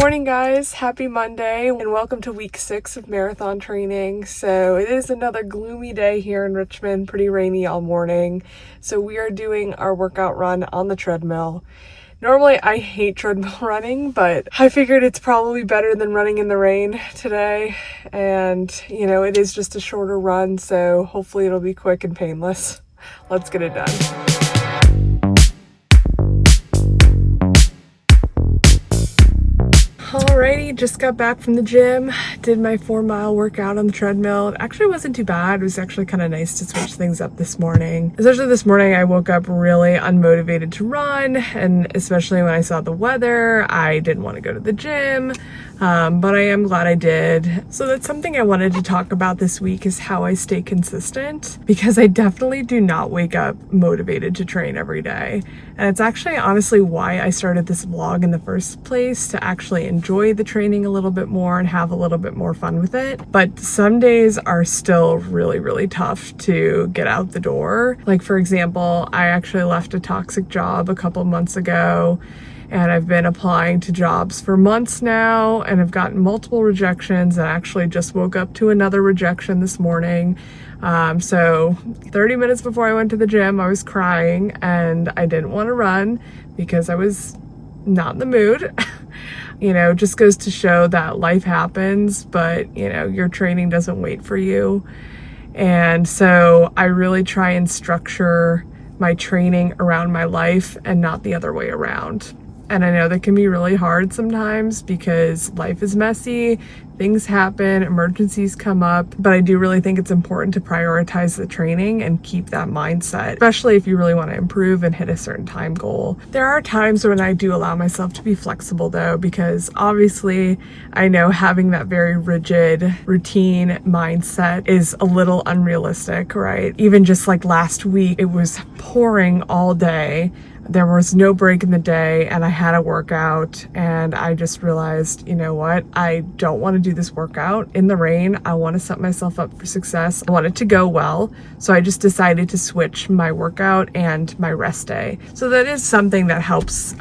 morning, guys. Happy Monday, and welcome to week 6 of marathon training. So it is another gloomy day here in Richmond, pretty rainy all morning. So we are doing our workout run on the treadmill. Normally I hate treadmill running, but I figured it's probably better than running in the rain today. And it is just a shorter run, so hopefully it'll be quick and painless. Let's get it done. Alrighty, just got back from the gym, did my 4-mile workout on the treadmill. It actually wasn't too bad. It was actually kind of nice to switch things up this morning. Especially this morning, I woke up really unmotivated to run, and especially when I saw the weather, I didn't want to go to the gym, but I am glad I did. So that's something I wanted to talk about this week, is how I stay consistent, because I definitely do not wake up motivated to train every day. And it's actually honestly why I started this vlog in the first place, to actually enjoy the training a little bit more and have a little bit more fun with it. But some days are still really, really tough to get out the door. Like, for example, I actually left a toxic job a couple months ago, and I've been applying to jobs for months now, and I've gotten multiple rejections, and actually just woke up to another rejection this morning. So 30 minutes before I went to the gym, I was crying, and I didn't want to run because I was not in the mood. Just goes to show that life happens, but your training doesn't wait for you. And so I really try and structure my training around my life and not the other way around. And I know that can be really hard sometimes because life is messy, things happen, emergencies come up, but I do really think it's important to prioritize the training and keep that mindset, especially if you really want to improve and hit a certain time goal. There are times when I do allow myself to be flexible though, because obviously I know having that very rigid routine mindset is a little unrealistic, right? Even just like last week, it was pouring all day. There was no break in the day, and I had a workout, and I just realized, you know what? I don't want to do this workout in the rain. I want to set myself up for success. I want it to go well. So I just decided to switch my workout and my rest day. So that is something that helps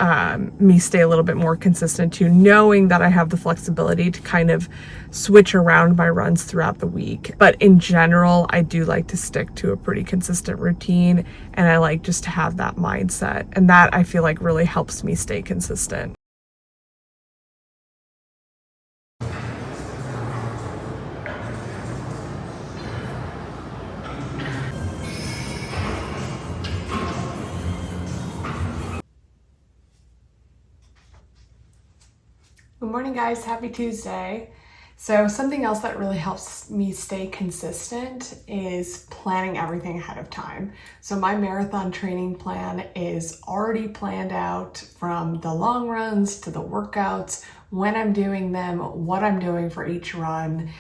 me stay a little bit more consistent too, knowing that I have the flexibility to kind of switch around my runs throughout the week. But in general, I do like to stick to a pretty consistent routine, and I like just to have that mindset. And that I feel like really helps me stay consistent. Good morning, guys. Happy Tuesday. So something else that really helps me stay consistent is planning everything ahead of time. So my marathon training plan is already planned out, from the long runs to the workouts, when I'm doing them, what I'm doing for each run,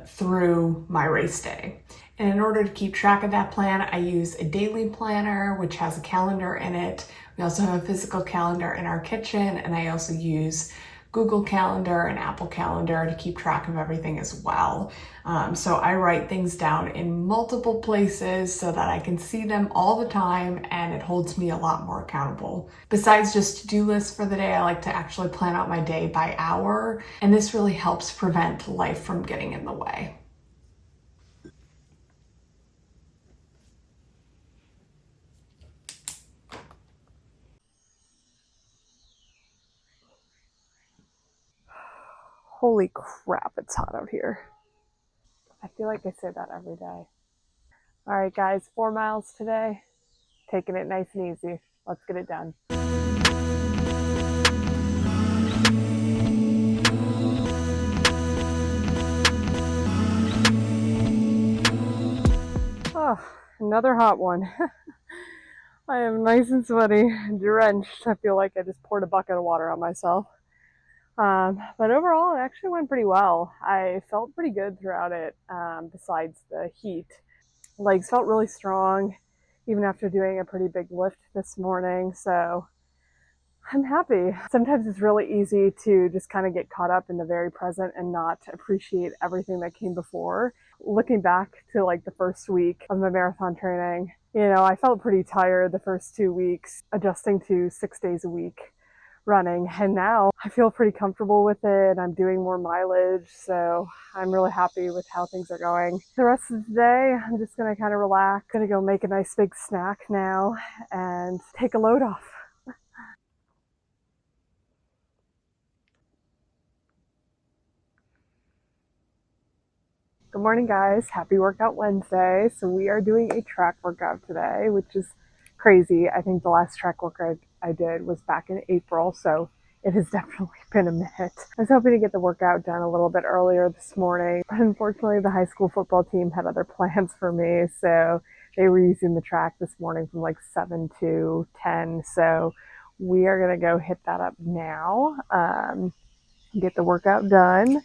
through my race day. And in order to keep track of that plan, I use a daily planner, which has a calendar in it. We also have a physical calendar in our kitchen, and I also use Google Calendar and Apple Calendar to keep track of everything as well. So I write things down in multiple places so that I can see them all the time, and it holds me a lot more accountable. Besides just to-do lists for the day, I like to actually plan out my day by hour, and this really helps prevent life from getting in the way. Holy crap, it's hot out here. I feel like I say that every day. All right, guys, 4 miles today. Taking it nice and easy. Let's get it done. Oh, another hot one. I am nice and sweaty, drenched. I feel like I just poured a bucket of water on myself. But overall, it actually went pretty well. I felt pretty good throughout it, besides the heat. Legs felt really strong, even after doing a pretty big lift this morning, so I'm happy. Sometimes it's really easy to just kind of get caught up in the very present and not appreciate everything that came before. Looking back to like the first week of my marathon training, I felt pretty tired the first 2 weeks, adjusting to 6 days a week, running, and now I feel pretty comfortable with it. I'm doing more mileage, so I'm really happy with how things are going. The rest of the day, I'm just gonna kind of relax, gonna go make a nice big snack now and take a load off. Good morning, guys. Happy Workout Wednesday. So we are doing a track workout today, which is crazy. I think the last track workout I did was back in April, so it has definitely been a minute. I was hoping to get the workout done a little bit earlier this morning, but unfortunately the high school football team had other plans for me, so they were using the track this morning from like 7 to 10. So we are going to go hit that up now, get the workout done.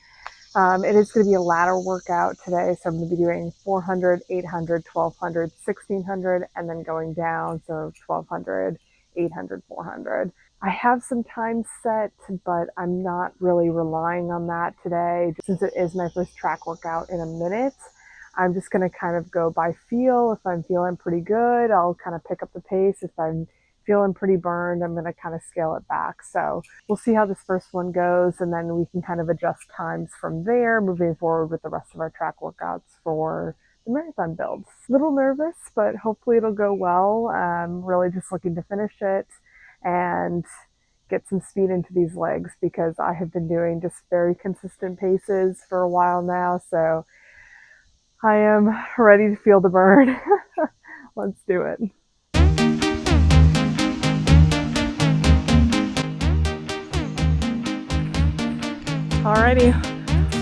It is going to be a ladder workout today, so I'm going to be doing 400, 800, 1200, 1600, and then going down, so 1200, 800, 400. I have some time set, but I'm not really relying on that today. Since it is my first track workout in a minute, I'm just going to kind of go by feel. If I'm feeling pretty good, I'll kind of pick up the pace. If I'm feeling pretty burned, I'm going to kind of scale it back. So we'll see how this first one goes, and then we can kind of adjust times from there, moving forward with the rest of our track workouts for the marathon builds. A little nervous, but hopefully it'll go well. Really just looking to finish it and get some speed into these legs, because I have been doing just very consistent paces for a while now. So I am ready to feel the burn. Let's do it. Alrighty,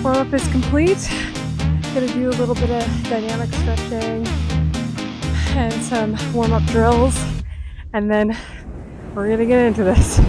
warm up is complete. Gonna do a little bit of dynamic stretching and some warm up drills, and then we're gonna get into this.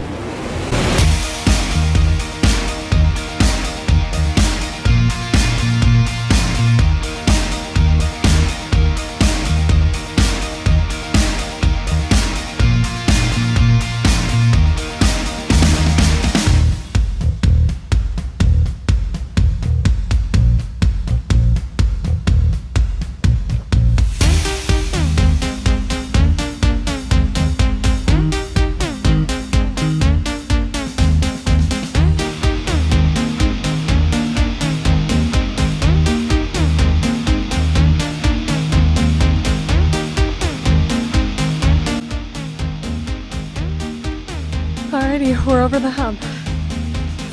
Alrighty, we're over the hump.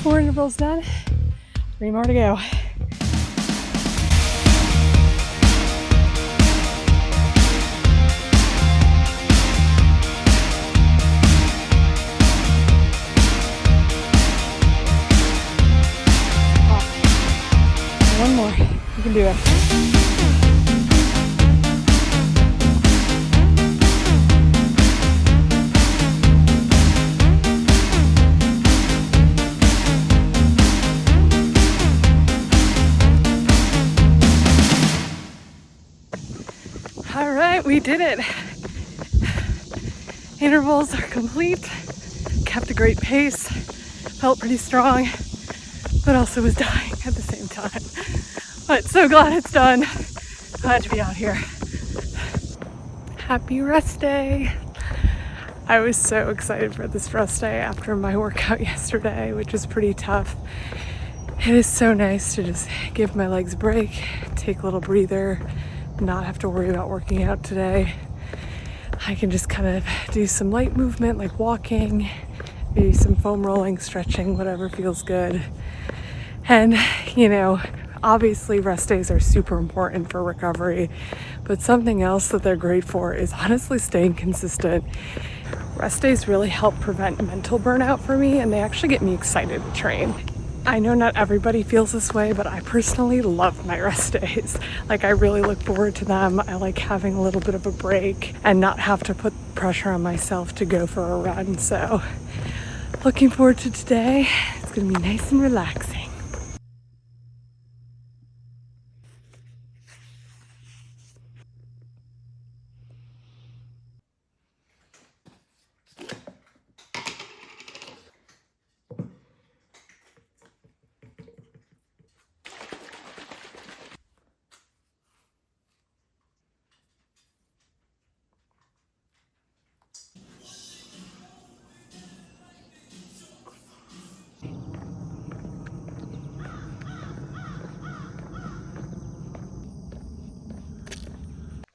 4 intervals done, 3 more to go. One more, you can do it. All right, we did it. Intervals are complete. Kept a great pace. Felt pretty strong, but also was dying at the same time. But so glad it's done. Glad to be out here. Happy rest day. I was so excited for this rest day after my workout yesterday, which was pretty tough. It is so nice to just give my legs a break, take a little breather, not have to worry about working out today. I can just kind of do some light movement like walking, maybe some foam rolling, stretching, whatever feels good. And, you know, obviously rest days are super important for recovery, but something else that they're great for is honestly staying consistent. Rest days really help prevent mental burnout for me, and they actually get me excited to train. I know not everybody feels this way, but I personally love my rest days. Like, I really look forward to them. I like having a little bit of a break and not have to put pressure on myself to go for a run. So looking forward to today. It's gonna be nice and relaxing.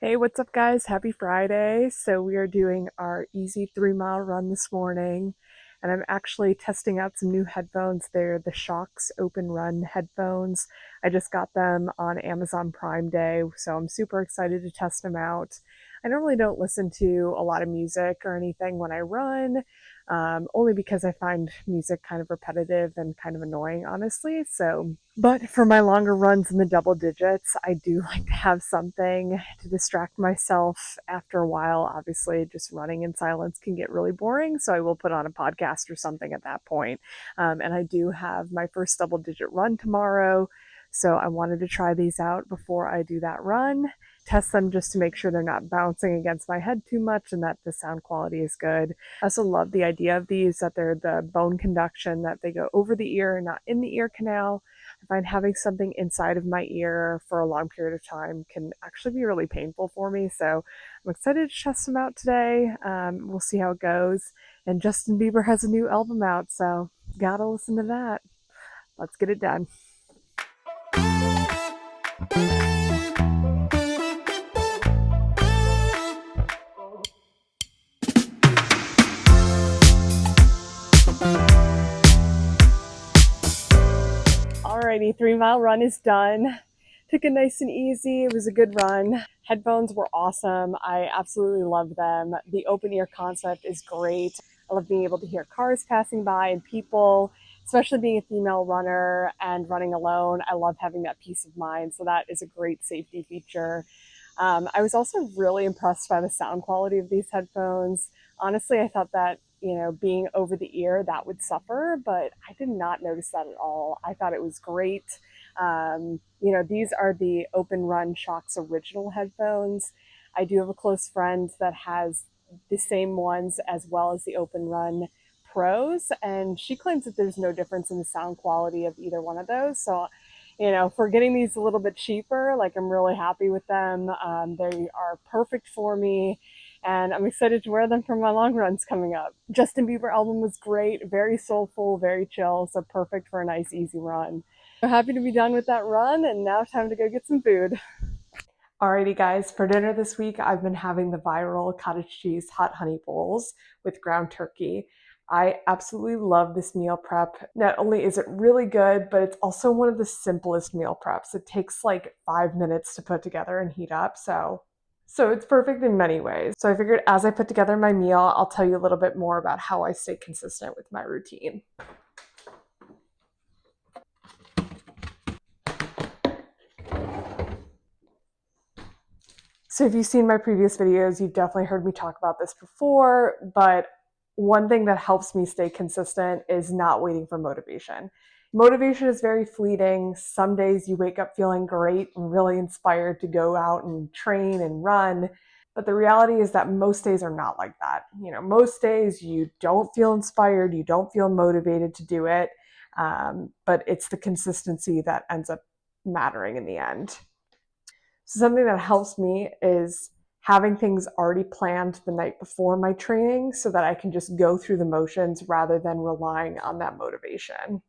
Hey, what's up, guys? Happy Friday. So, we are doing our easy 3 mile run this morning, and I'm actually testing out some new headphones. They're the Shocks Open Run headphones. I just got them on Amazon Prime Day, so I'm super excited to test them out. I normally don't listen to a lot of music or anything when I run, only because I find music kind of repetitive and kind of annoying, honestly. But for my longer runs in the double digits, I do like to have something to distract myself after a while. Obviously, just running in silence can get really boring, so I will put on a podcast or something at that point. And I do have my first double digit run tomorrow, so I wanted to try these out before I do that run. Test them just to make sure they're not bouncing against my head too much and that the sound quality is good. I also love the idea of these, that they're the bone conduction, that they go over the ear and not in the ear canal. I find having something inside of my ear for a long period of time can actually be really painful for me. So I'm excited to test them out today. We'll see how it goes. And Justin Bieber has a new album out, so gotta listen to that. Let's get it done. Alrighty, 3 mile run is done. Took it nice and easy. It was a good run. Headphones were awesome. I absolutely love them. The open ear concept is great. I love being able to hear cars passing by and people, especially being a female runner and running alone. I love having that peace of mind. So that is a great safety feature. I was also really impressed by the sound quality of these headphones. Honestly, I thought that, being over the ear, that would suffer, but I did not notice that at all. I thought it was great. These are the Open Run Shocks original headphones. I do have a close friend that has the same ones as well as the Open Run Pros, and she claims that there's no difference in the sound quality of either one of those. So, for getting these a little bit cheaper, like, I'm really happy with them. They are perfect for me, and I'm excited to wear them for my long runs coming up. Justin Bieber album was great, very soulful, very chill, so perfect for a nice, easy run. So happy to be done with that run, and now time to go get some food. Alrighty, guys, for dinner this week, I've been having the viral cottage cheese hot honey bowls with ground turkey. I absolutely love this meal prep. Not only is it really good, but it's also one of the simplest meal preps. It takes like 5 minutes to put together and heat up, so it's perfect in many ways. So I figured as I put together my meal, I'll tell you a little bit more about how I stay consistent with my routine. So if you've seen my previous videos, you've definitely heard me talk about this before, but one thing that helps me stay consistent is not waiting for motivation. Motivation is very fleeting. Some days you wake up feeling great and really inspired to go out and train and run. But the reality is that most days are not like that. Most days you don't feel inspired, you don't feel motivated to do it. But it's the consistency that ends up mattering in the end. So something that helps me is having things already planned the night before my training so that I can just go through the motions rather than relying on that motivation.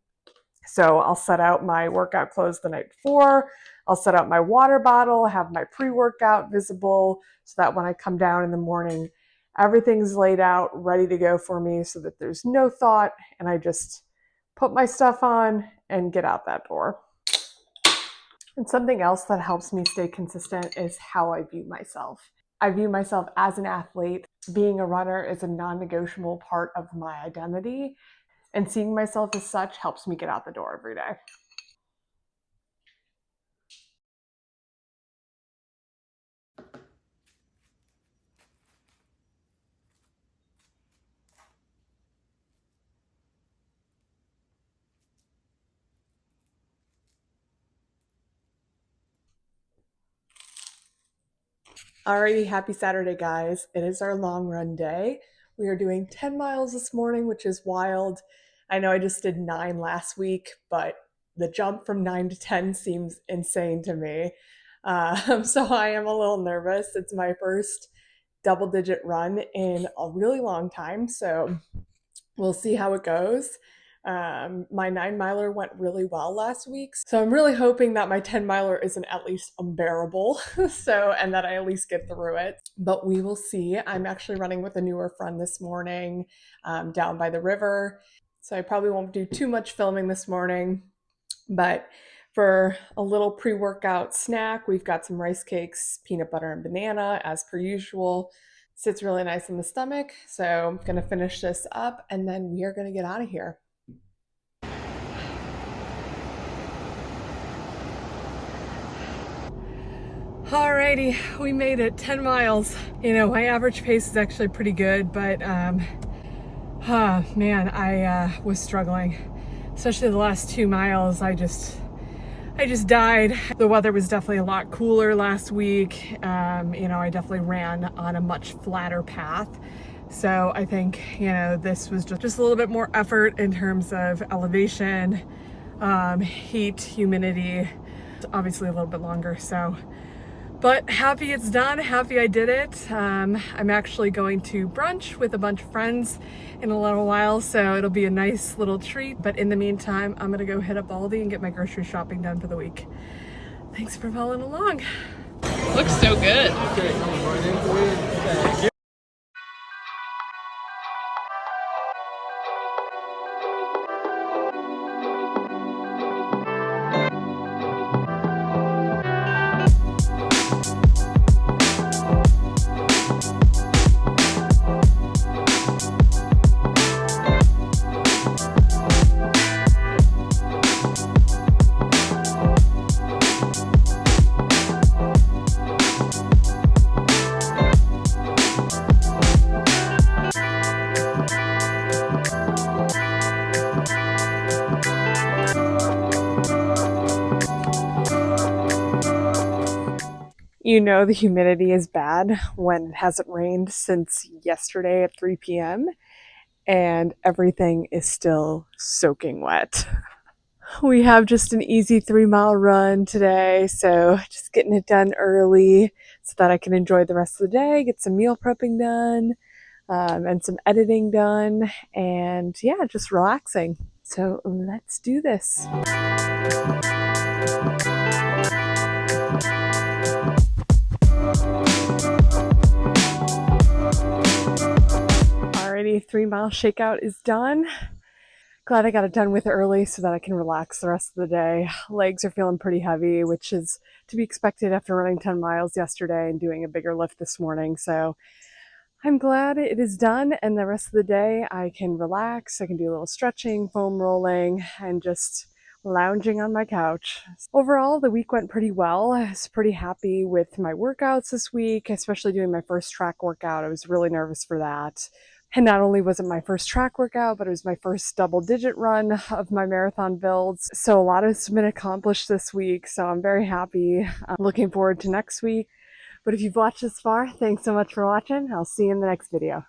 So I'll set out my workout clothes the night before. I'll set out my water bottle, have my pre-workout visible so that when I come down in the morning, everything's laid out, ready to go for me so that there's no thought and I just put my stuff on and get out that door. And something else that helps me stay consistent is how I view myself. I view myself as an athlete. Being a runner is a non-negotiable part of my identity, and seeing myself as such helps me get out the door every day. Alrighty, happy Saturday, guys. It is our long run day. We are doing 10 miles this morning, which is wild. I know I just did 9 last week, but the jump from 9 to 10 seems insane to me. So I am a little nervous. It's my first double digit run in a really long time, so we'll see how it goes. My 9 miler went really well last week. So I'm really hoping that my 10 miler isn't at least unbearable. And that I at least get through it. But we will see. I'm actually running with a newer friend this morning down by the river. So I probably won't do too much filming this morning. But for a little pre-workout snack, we've got some rice cakes, peanut butter and banana as per usual. Sits really nice in the stomach. So I'm gonna finish this up and then we are gonna get out of here. Alrighty, we made it 10 miles. You know, my average pace is actually pretty good, but man, I was struggling. Especially the last 2 miles, I just died. The weather was definitely a lot cooler last week. You know, I definitely ran on a much flatter path. So I think, you know, this was just a little bit more effort in terms of elevation, heat, humidity, obviously a little bit longer. So, but happy it's done, happy I did it. I'm actually going to brunch with a bunch of friends in a little while, so it'll be a nice little treat. But in the meantime, I'm gonna go hit up Aldi and get my grocery shopping done for the week. Thanks for following along. Looks so good. You know the humidity is bad when it hasn't rained since yesterday at 3 p.m. and everything is still soaking wet. We have just an easy 3-mile run today, so just getting it done early so that I can enjoy the rest of the day, get some meal prepping done, and some editing done, and yeah, just relaxing. So let's do this. Alrighty, 3-mile shakeout is done. Glad I got it done with early so that I can relax the rest of the day. Legs are feeling pretty heavy, which is to be expected after running 10 miles yesterday and doing a bigger lift this morning. So I'm glad it is done, and the rest of the day I can relax. I can do a little stretching, foam rolling, and just lounging on my couch. Overall, the week went pretty well. I was pretty happy with my workouts this week, especially doing my first track workout. I was really nervous for that. And not only was it my first track workout, but it was my first double-digit run of my marathon builds. So a lot has been accomplished this week, so I'm very happy. I'm looking forward to next week. But if you've watched this far, thanks so much for watching. I'll see you in the next video.